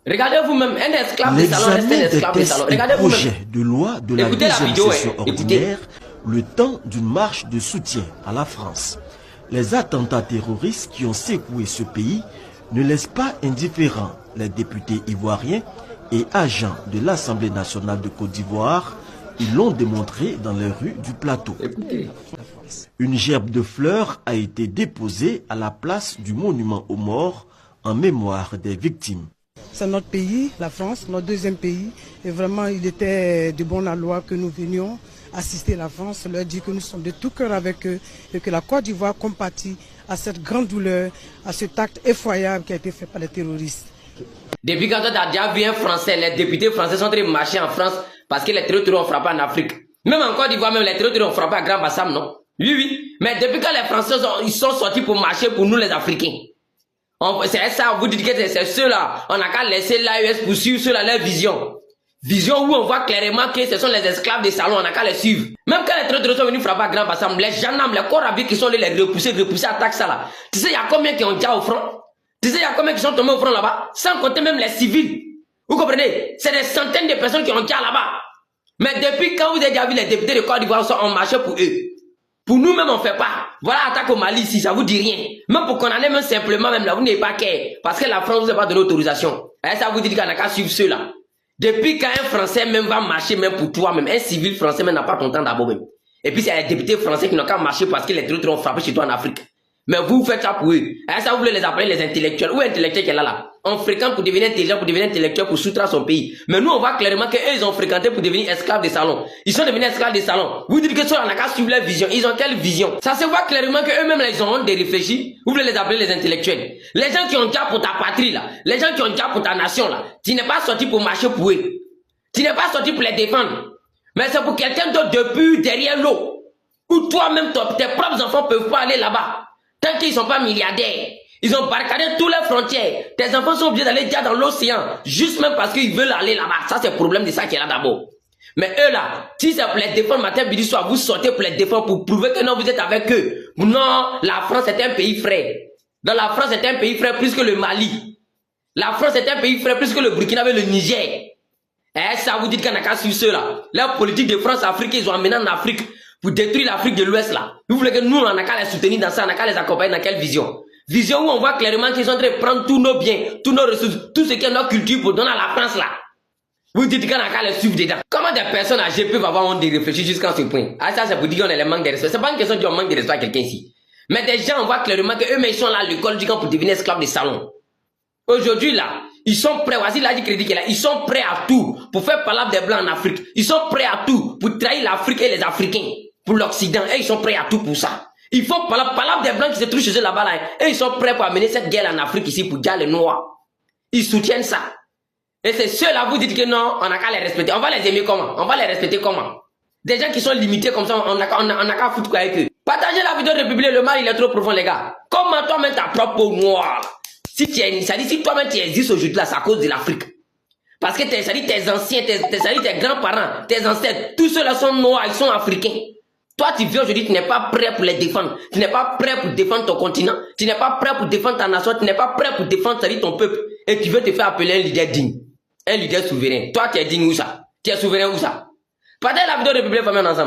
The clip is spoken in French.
Regardez vous-même, un esclave de salon reste un esclave de salon. Regardez vous-même. Projet de loi de la deuxième session ordinaire, le temps d'une marche de soutien à la France. Les attentats terroristes qui ont secoué ce pays ne laissent pas indifférents les députés ivoiriens et agents de l'Assemblée nationale de Côte d'Ivoire. Ils l'ont démontré dans les rues du plateau. Une gerbe de fleurs a été déposée à la place du monument aux morts en mémoire des victimes. C'est notre pays, la France, notre deuxième pays. Et vraiment, il était de bonne loi que nous venions assister la France, leur dire que nous sommes de tout cœur avec eux et que la Côte d'Ivoire compatit à cette grande douleur, à cet acte effroyable qui a été fait par les terroristes. Depuis quand tu as déjà vu un Français, les députés français sont en train de marcher en France parce que les terroristes ont frappé en Afrique. Même en Côte d'Ivoire, même les terroristes ont frappé à Grand Bassam, non? Oui, oui. Mais depuis quand les Français ils sont sortis pour marcher pour nous les Africains? C'est ça, vous dites que c'est ceux-là. On n'a qu'à laisser l'AES poursuivre ceux-là leur vision. Vision où on voit clairement que ce sont les esclaves des salons, on n'a qu'à les suivre. Même quand les terroristes sont venus frapper à Grand Bassam, les gendarmes, les corps habillés qui sont allés les repousser, attaquent ça là. Tu sais, il y a combien qui ont déjà au front? Tu sais, il y a combien qui sont tombés au front là-bas? Sans compter même les civils. Vous comprenez? C'est des centaines de personnes qui ont déjà là-bas. Mais depuis quand vous avez déjà vu les députés de Côte d'Ivoire ont marché pour eux? Pour nous-mêmes, on ne fait pas. Voilà, attaque au Mali ici, ça vous dit rien. Même pour qu'on allait même simplement, même là, vous n'avez pas qu'à. Parce que la France vous a pas donné l'autorisation. Et ça vous dit qu'on n'a qu'à suivre ceux-là. Depuis quand un Français même va marcher, même pour toi, même un civil français même n'a pas ton temps d'abord même. Et puis c'est les députés français qui n'ont qu'à marcher parce que les terroristes ont frappé chez toi en Afrique. Mais vous faites ça pour eux. Et ça vous voulez les appeler les intellectuels. Où est intellectuel qui est là? On fréquente pour devenir intelligent, pour devenir intellectuel, pour soutenir son pays. Mais nous, on voit clairement qu'eux, ils ont fréquenté pour devenir esclaves des salons. Ils sont devenus esclaves des salons. Vous dites que ça, on n'a qu'à suivre leur vision. Ils ont quelle vision? Ça se voit clairement qu'eux-mêmes, ils ont honte de réfléchir. Vous voulez les appeler les intellectuels. Les gens qui ont déjà pour ta patrie, là. Les gens qui ont déjà pour ta nation, là. Tu n'es pas sorti pour marcher pour eux. Tu n'es pas sorti pour les défendre. Mais c'est pour quelqu'un d'autre depuis derrière l'eau. Où toi-même, tes propres enfants ne peuvent pas aller là-bas. Tant qu'ils ne sont pas milliardaires. Ils ont barricadé toutes les frontières. Tes enfants sont obligés d'aller déjà dans l'océan. Juste même parce qu'ils veulent aller là-bas. Ça, c'est le problème de ça qui est là d'abord. Mais eux là, si c'est pour les défendre matin, midi, soir, vous sortez pour les défendre pour prouver que non, vous êtes avec eux. Non, la France est un pays frère. Dans la France, c'est un pays frère plus que le Mali. La France est un pays frère plus que le Burkina et le Niger. Et ça, vous dites qu'on n'a qu'à suivre ceux-là. La politique de France-Afrique, ils ont amené en Afrique pour détruire l'Afrique de l'Ouest là. Vous voulez que nous, on n'a qu'à les soutenir dans ça, on n'a qu'à les accompagner dans quelle vision? Vision où on voit clairement qu'ils sont en train de prendre tous nos biens, tous nos ressources, tout ce qui est notre culture pour donner à la France là. Vous dites qu'on n'a qu'à les suivre dedans. Comment des personnes âgées peuvent avoir honte de réfléchir jusqu'à ce point? Ah ça, c'est pour dire qu'on a le manque de respect. C'est pas une question de manque de respect à quelqu'un ici. Mais des gens, on voit clairement qu'eux, ils sont là à l'école du camp pour devenir esclaves des salons. Aujourd'hui là, ils sont prêts, voici là, ils sont prêts à tout pour faire palabre des blancs en Afrique. Ils sont prêts à tout pour trahir l'Afrique et les Africains. Pour l'Occident, et ils sont prêts à tout pour ça. Il faut palabre des blancs qui se trouvent chez eux là-bas là, et ils sont prêts pour amener cette guerre en Afrique ici pour dire les noirs. Ils soutiennent ça. Et c'est ceux-là, vous dites que non, on n'a qu'à les respecter. On va les aimer comment? On va les respecter comment? Des gens qui sont limités comme ça, on n'a qu'à foutre quoi avec eux. Partagez la vidéo de publier, le mal il est trop profond les gars. Comment toi-même ta propre peau noire? Si tu es, ça dit si toi-même tu existes aujourd'hui là, c'est à cause de l'Afrique. Parce que ça dit tes anciens, tes grands-parents, tes ancêtres, tous ceux-là sont noirs, ils sont africains. Toi, tu viens aujourd'hui, tu n'es pas prêt pour les défendre. Tu n'es pas prêt pour défendre ton continent. Tu n'es pas prêt pour défendre ta nation. Tu n'es pas prêt pour défendre ton peuple. Et tu veux te faire appeler un leader digne. Un leader souverain. Toi, tu es digne où ça? Tu es souverain où ça? Partagez la vidéo de publier famille ensemble.